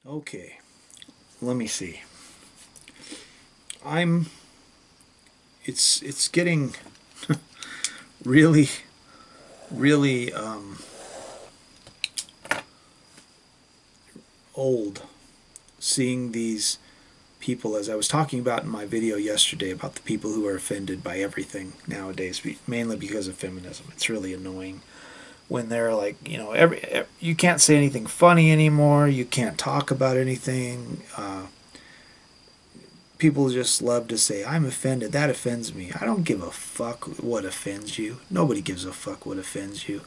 Okay, let me see. I'm it's getting really really old seeing these people, as I was talking about in my video yesterday, about the people who are offended by everything nowadays, mainly because of feminism. It's really annoying when they're like, you can't say anything funny anymore, you can't talk about anything. People just love to say, I'm offended, that offends me. I don't give a fuck what offends you. Nobody gives a fuck what offends you.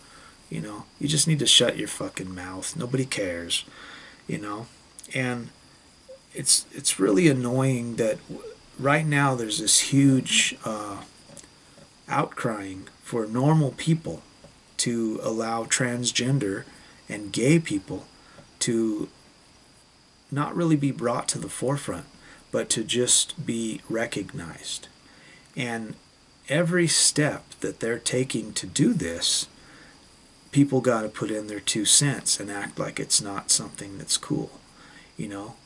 You just need to shut your fucking mouth. Nobody cares, you know? And it's really annoying that right now there's this huge outcrying for normal people to allow transgender and gay people to not really be brought to the forefront, but to just be recognized. And every step that they're taking to do this, people got to put in their 2 cents and act like it's not something that's cool.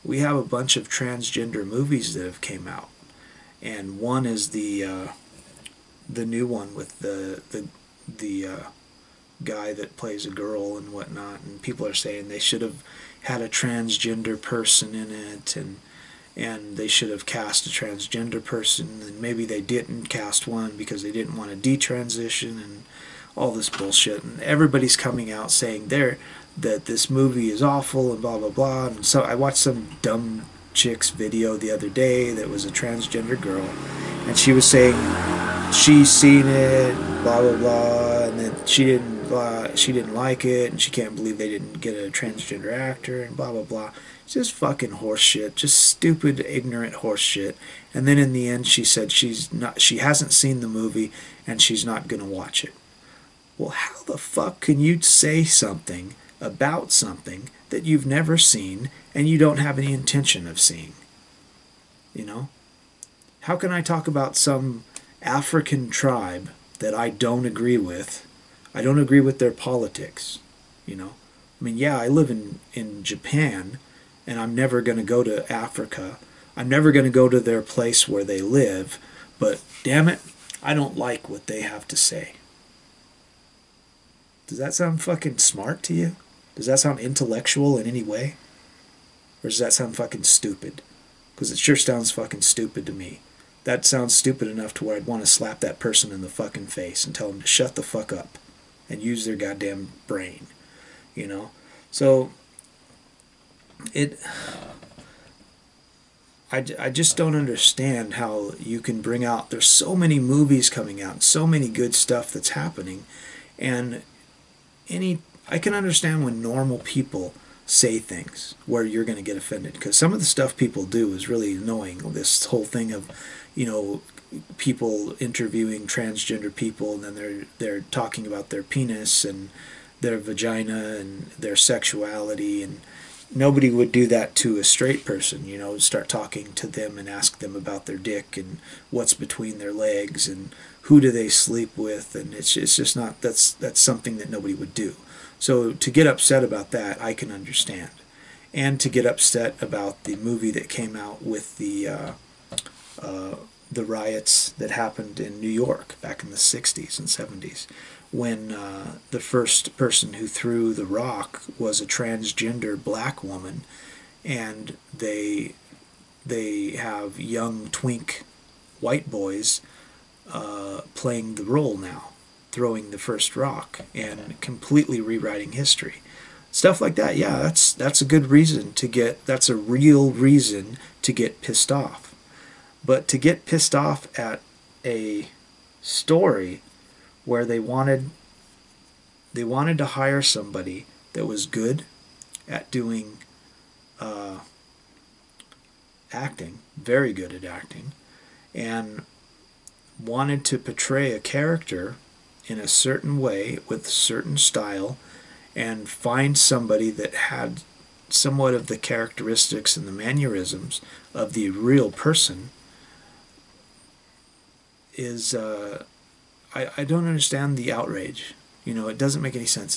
We have a bunch of transgender movies that have came out, and one is the new one with the guy that plays a girl and whatnot, and people are saying they should have had a transgender person in it, and they should have cast a transgender person, and maybe they didn't cast one because they didn't want to detransition and all this bullshit. And everybody's coming out saying that this movie is awful and blah blah blah. And so I watched some dumb chick's video the other day that was a transgender girl, and she was saying she's seen it, blah blah blah, and then she didn't like it, and she can't believe they didn't get a transgender actor, and blah blah blah. It's just fucking horse shit, just stupid, ignorant horse shit. And then in the end, she said she hasn't seen the movie and she's not gonna watch it. Well, how the fuck can you say something about something that you've never seen and you don't have any intention of seeing? How can I talk about some African tribe that I don't agree with? I don't agree with their politics. Yeah, I live in Japan, and I'm never going to go to Africa. I'm never going to go to their place where they live, but damn it, I don't like what they have to say. Does that sound fucking smart to you? Does that sound intellectual in any way? Or does that sound fucking stupid? Because it sure sounds fucking stupid to me. That sounds stupid enough to where I'd want to slap that person in the fucking face and tell them to shut the fuck up and use their goddamn brain. So I just don't understand how you can bring out, there's so many movies coming out, so many good stuff that's happening, and I can understand when normal people say things where you're going to get offended, because some of the stuff people do is really annoying. This whole thing of, people interviewing transgender people, and then they're talking about their penis and their vagina and their sexuality, and nobody would do that to a straight person. Start talking to them and ask them about their dick and what's between their legs and who do they sleep with, and it's just not, that's something that nobody would do. So to get upset about that, I can understand. And to get upset about the movie that came out with the riots that happened in New York back in the 60s and 70s, when the first person who threw the rock was a transgender black woman, and they have young twink white boys playing the role now, throwing the first rock and completely rewriting history. Stuff like that, yeah, that's a good reason to that's a real reason to get pissed off. But to get pissed off at a story where they wanted to hire somebody that was good at doing acting, very good at acting, and wanted to portray a character in a certain way with a certain style, and find somebody that had somewhat of the characteristics and the mannerisms of the real person is I don't understand the outrage. It doesn't make any sense.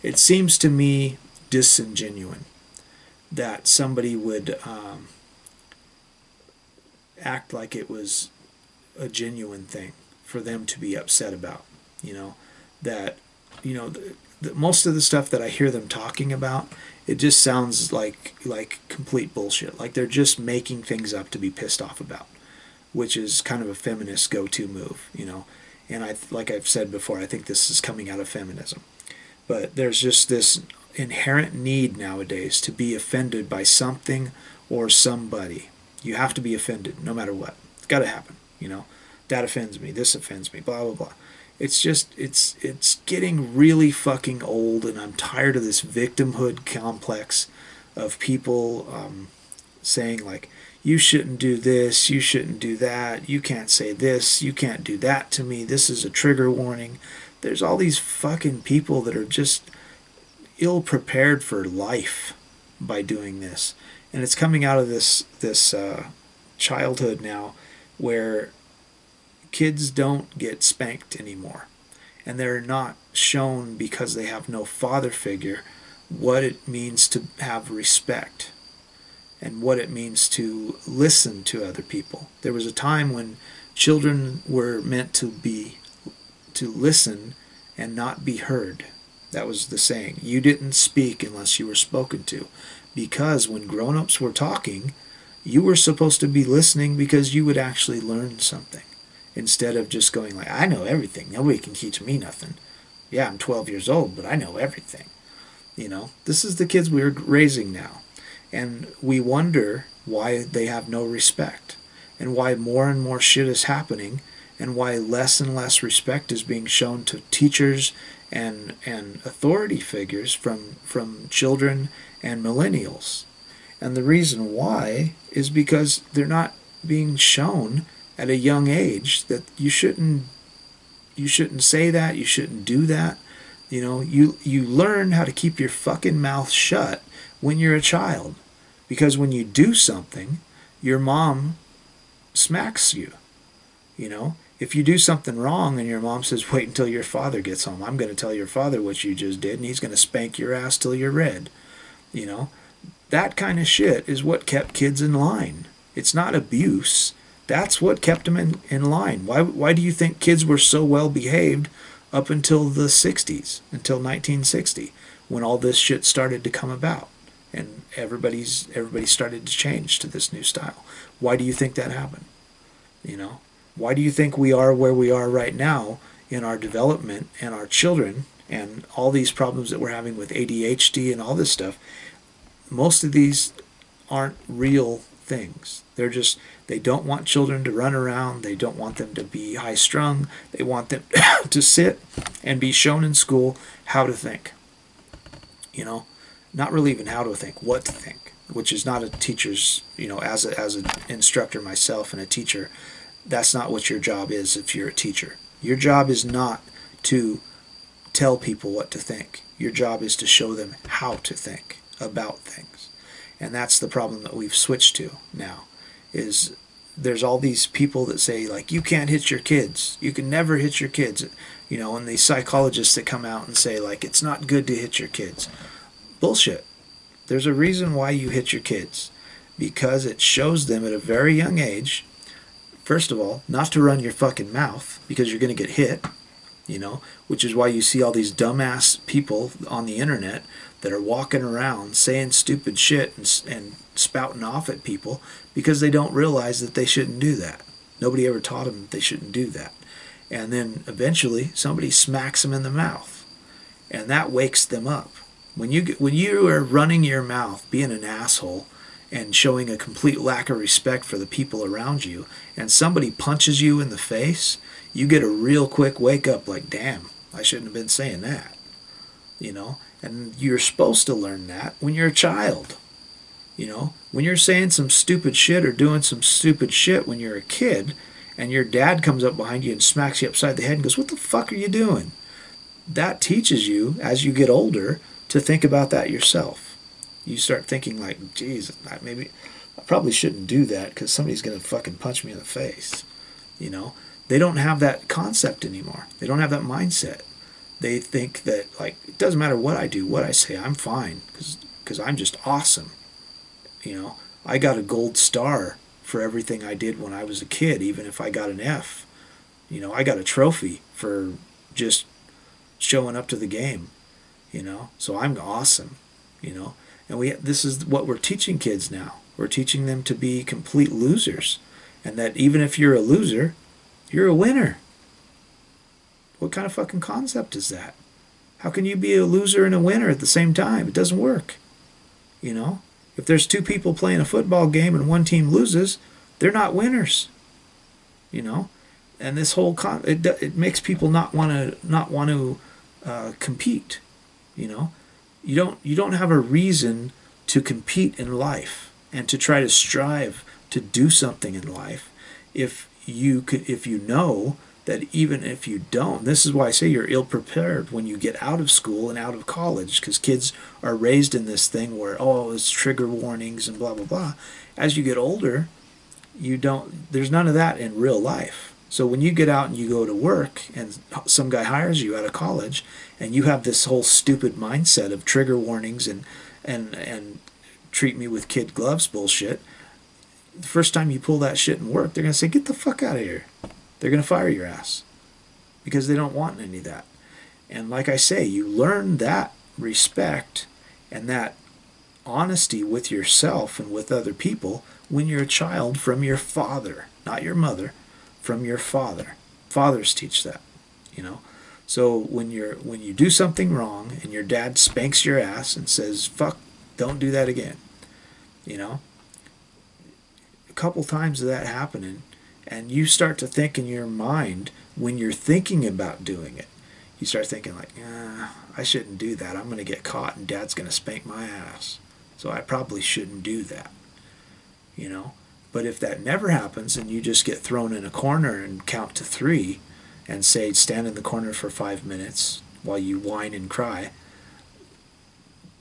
It seems to me disingenuous. that somebody would act like it was a genuine thing for them to be upset about. You know, that, you know, most of the stuff that I hear them talking about, it just sounds like complete bullshit. Like they're just making things up to be pissed off about, which is kind of a feminist go-to move, you know. And like I've said before, I think this is coming out of feminism. But there's just this inherent need nowadays to be offended by something or somebody. You have to be offended no matter what. It's got to happen, you know. That offends me, this offends me, blah, blah, blah. It's just, it's getting really fucking old, and I'm tired of this victimhood complex of people saying, like, you shouldn't do this, you shouldn't do that, you can't say this, you can't do that to me, this is a trigger warning. There's all these fucking people that are just ill prepared for life by doing this. And it's coming out of this childhood now where kids don't get spanked anymore. And they're not shown, because they have no father figure, what it means to have respect and what it means to listen to other people. There was a time when children were meant to listen and not be heard. That was the saying. You didn't speak unless you were spoken to. Because when grown-ups were talking, you were supposed to be listening because you would actually learn something. Instead of just going like, I know everything. Nobody can teach me nothing. Yeah, I'm 12 years old, but I know everything. You know, this is the kids we're raising now. And we wonder why they have no respect. And why more and more shit is happening. And why less and less respect is being shown to teachers and authority figures from children and millennials. And the reason why is because they're not being shown at a young age that you shouldn't say that, you shouldn't do that. You know, you learn how to keep your fucking mouth shut when you're a child. Because when you do something, your mom smacks you. You know, if you do something wrong and your mom says, wait until your father gets home, I'm going to tell your father what you just did, and he's going to spank your ass till you're red. You know, that kind of shit is what kept kids in line. It's not abuse. That's what kept them in line. Why do you think kids were so well behaved up until the 60s, until 1960, when all this shit started to come about and everybody started to change to this new style? Why do you think that happened? You know, why do you think we are where we are right now in our development and our children and all these problems that we're having with ADHD and all this stuff? Most of these aren't real things. They don't want children to run around. They don't want them to be high strung. They want them to sit and be shown in school how to think. You know, not really even how to think, what to think, which is not a teacher's, you know, as an instructor myself and a teacher, that's not what your job is if you're a teacher. Your job is not to tell people what to think. Your job is to show them how to think about things. And that's the problem that we've switched to now, is there's all these people that say, like, you can't hit your kids. You can never hit your kids. You know, and these psychologists that come out and say, like, it's not good to hit your kids. Bullshit. There's a reason why you hit your kids. Because it shows them at a very young age, first of all, not to run your fucking mouth because you're going to get hit. You know, which is why you see all these dumbass people on the internet that are walking around saying stupid shit and spouting off at people because they don't realize that they shouldn't do that. Nobody ever taught them that they shouldn't do that. And then eventually somebody smacks them in the mouth, and that wakes them up. When you are running your mouth, being an asshole, and showing a complete lack of respect for the people around you, and somebody punches you in the face, you get a real quick wake up like, damn, I shouldn't have been saying that. You know, and you're supposed to learn that when you're a child. You know, when you're saying some stupid shit or doing some stupid shit when you're a kid, and your dad comes up behind you and smacks you upside the head and goes, what the fuck are you doing? That teaches you, as you get older, to think about that yourself. You start thinking like, geez, maybe I probably shouldn't do that because somebody's going to fucking punch me in the face. You know, they don't have that concept anymore. They don't have that mindset. They think that, like, it doesn't matter what I do, what I say, I'm fine because I'm just awesome. You know, I got a gold star for everything I did when I was a kid, even if I got an F. You know, I got a trophy for just showing up to the game, you know. So I'm awesome, you know. And this is what we're teaching kids now. We're teaching them to be complete losers, and that even if you're a loser, you're a winner. What kind of fucking concept is that? How can you be a loser and a winner at the same time? It doesn't work. You know? If there's two people playing a football game and one team loses, they're not winners. You know? And this whole it makes people not want to compete. You know? You don't have a reason to compete in life and to try to strive to do something in life if you know that even if you don't, this is why I say you're ill prepared when you get out of school and out of college, because kids are raised in this thing where, oh, it's trigger warnings and blah blah blah. As you get older, there's none of that in real life. So when you get out and you go to work and some guy hires you out of college and you have this whole stupid mindset of trigger warnings and treat me with kid gloves bullshit, the first time you pull that shit in work, they're going to say, get the fuck out of here. They're going to fire your ass because they don't want any of that. And like I say, you learn that respect and that honesty with yourself and with other people when you're a child from your father, not your mother, from your father. Fathers teach that, you know. So when you do something wrong and your dad spanks your ass and says, fuck, don't do that again, you know, a couple times of that happening, and you start to think in your mind when you're thinking about doing it, you start thinking like, I shouldn't do that. I'm going to get caught and dad's going to spank my ass. So I probably shouldn't do that, you know. But if that never happens and you just get thrown in a corner and count to 3 and say stand in the corner for 5 minutes while you whine and cry,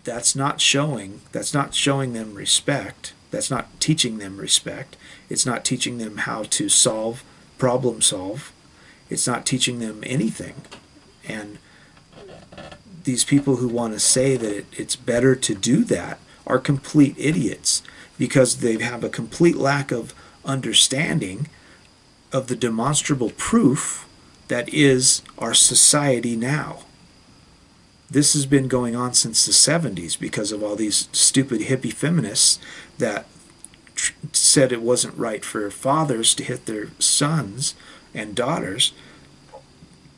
that's not showing them respect. That's not teaching them respect. It's not teaching them how to problem solve. It's not teaching them anything. And these people who want to say that it's better to do that are complete idiots because they have a complete lack of understanding of the demonstrable proof that is our society now. This has been going on since the 70s because of all these stupid hippie feminists that said it wasn't right for fathers to hit their sons and daughters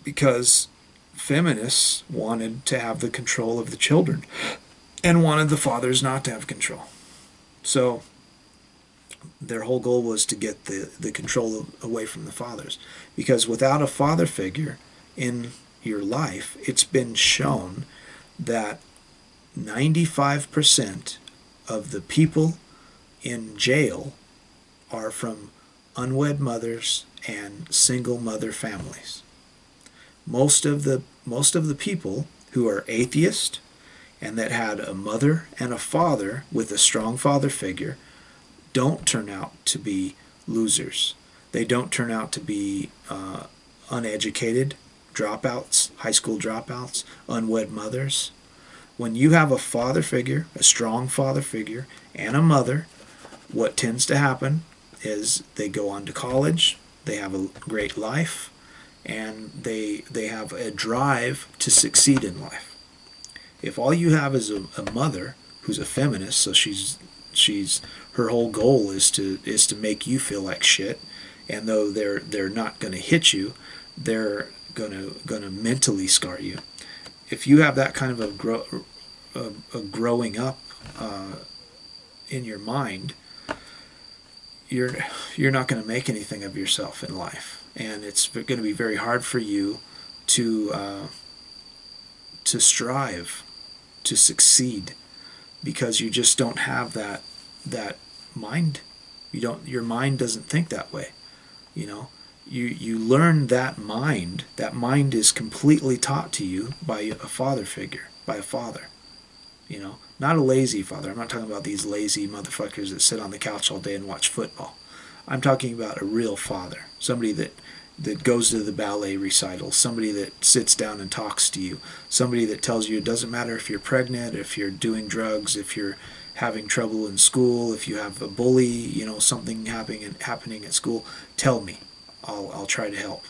because feminists wanted to have the control of the children and wanted the fathers not to have control. So their whole goal was to get the control away from the fathers, because without a father figure in your life, it's been shown that 95% of the people in jail are from unwed mothers and single mother families. Most of the people who are atheist and that had a mother and a father with a strong father figure don't turn out to be losers. They don't turn out to be uneducated, dropouts, high school dropouts, unwed mothers. When you have a father figure, a strong father figure, and a mother, what tends to happen is they go on to college, they have a great life, and they have a drive to succeed in life. If all you have is a mother who's a feminist, so she's her whole goal is to make you feel like shit, and though they're not going to hit you, they're gonna mentally scar you. If you have that kind of a growing up in your mind, you're not going to make anything of yourself in life, and it's going to be very hard for you to strive to succeed because you just don't have that mind. Your mind doesn't think that way, you know. You learn that mind. That mind is completely taught to you by a father figure, by a father. You know, not a lazy father. I'm not talking about these lazy motherfuckers that sit on the couch all day and watch football. I'm talking about a real father, somebody that goes to the ballet recital, somebody that sits down and talks to you, somebody that tells you it doesn't matter if you're pregnant, if you're doing drugs, if you're having trouble in school, if you have a bully, you know, something happening at school, tell me. I'll try to help.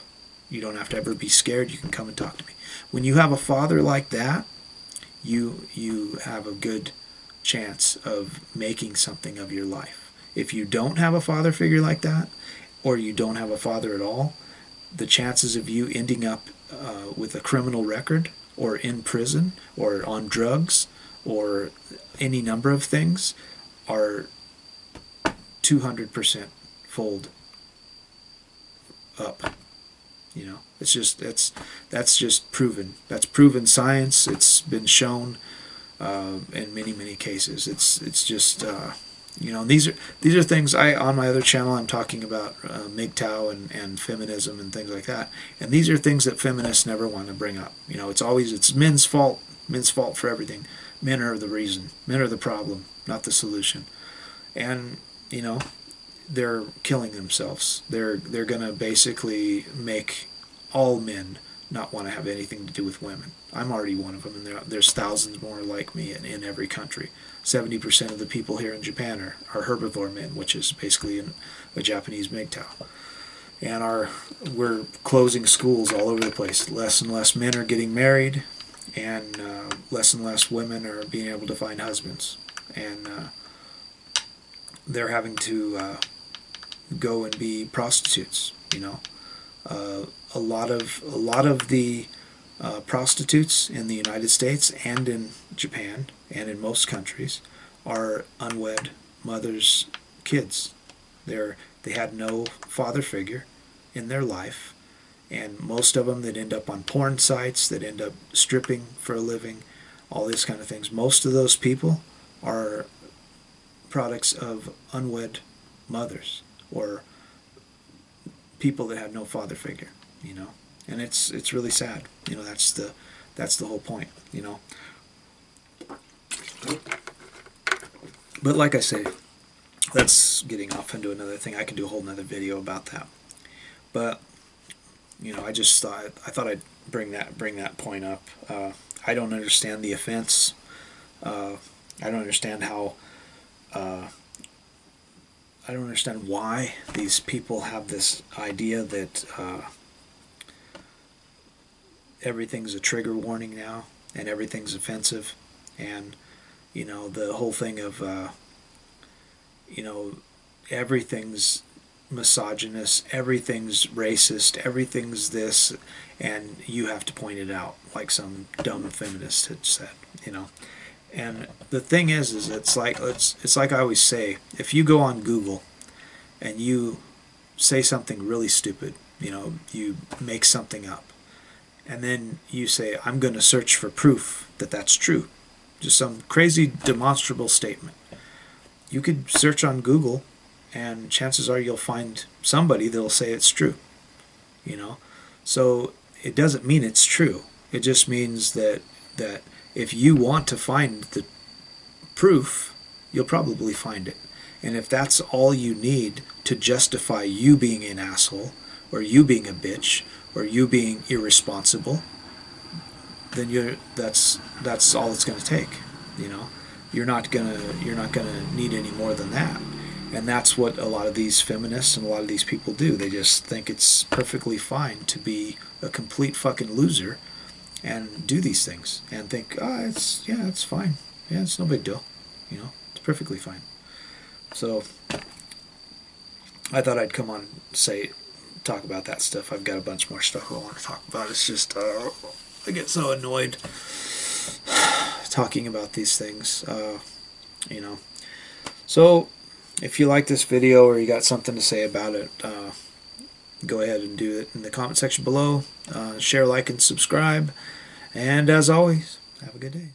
You don't have to ever be scared. You can come and talk to me. When you have a father like that, you have a good chance of making something of your life. If you don't have a father figure like that, or you don't have a father at all, the chances of you ending up with a criminal record, or in prison, or on drugs, or any number of things are 200% fold up. You know, it's just that's just proven. That's proven science. It's been shown in many cases. It's just you know, these are things on my other channel I'm talking about MGTOW and feminism and things like that. And these are things that feminists never want to bring up. You know, it's men's fault. Men's fault for everything. Men are the reason. Men are the problem, not the solution. And you know, they're killing themselves. They're going to basically make all men not want to have anything to do with women. I'm already one of them, and there's thousands more like me in every country. 70% of the people here in Japan are herbivore men, which is basically a Japanese MGTOW. And we're closing schools all over the place. Less and less men are getting married, and less women are being able to find husbands. And they're having to go and be prostitutes. You know, a lot of the prostitutes in the United States and in Japan and in most countries are unwed mothers' kids. They had no father figure in their life, and most of them that end up on porn sites, that end up stripping for a living, all these kind of things. Most of those people are products of unwed mothers or people that had no father figure, you know. And it's really sad. You know, that's the whole point, you know. But like I say, that's getting off into another thing. I can do a whole nother video about that. But you know, I thought I'd bring that point up. I don't understand the offense. I don't understand how. I don't understand why these people have this idea that everything's a trigger warning now and everything's offensive, and you know, the whole thing of you know, everything's misogynist, everything's racist, everything's this, and you have to point it out, like some dumb feminist had said, you know. And the thing is it's like I always say, if you go on Google and you say something really stupid, you know, you make something up, and then you say, I'm going to search for proof that that's true, just some crazy demonstrable statement. You could search on Google, and chances are you'll find somebody that'll say it's true, you know. So it doesn't mean it's true. It just means that if you want to find the proof, you'll probably find it. And if that's all you need to justify you being an asshole, or you being a bitch, or you being irresponsible, then that's all it's going to take. You know, you're not gonna need any more than that. And that's what a lot of these feminists and a lot of these people do. They just think it's perfectly fine to be a complete fucking loser and do these things and think, it's fine. Yeah, it's no big deal. You know, it's perfectly fine. So I thought I'd come on and talk about that stuff. I've got a bunch more stuff I want to talk about. It's just I get so annoyed talking about these things, you know. So if you like this video or you got something to say about it, go ahead and do it in the comment section below. Share, like, and subscribe. And as always, have a good day.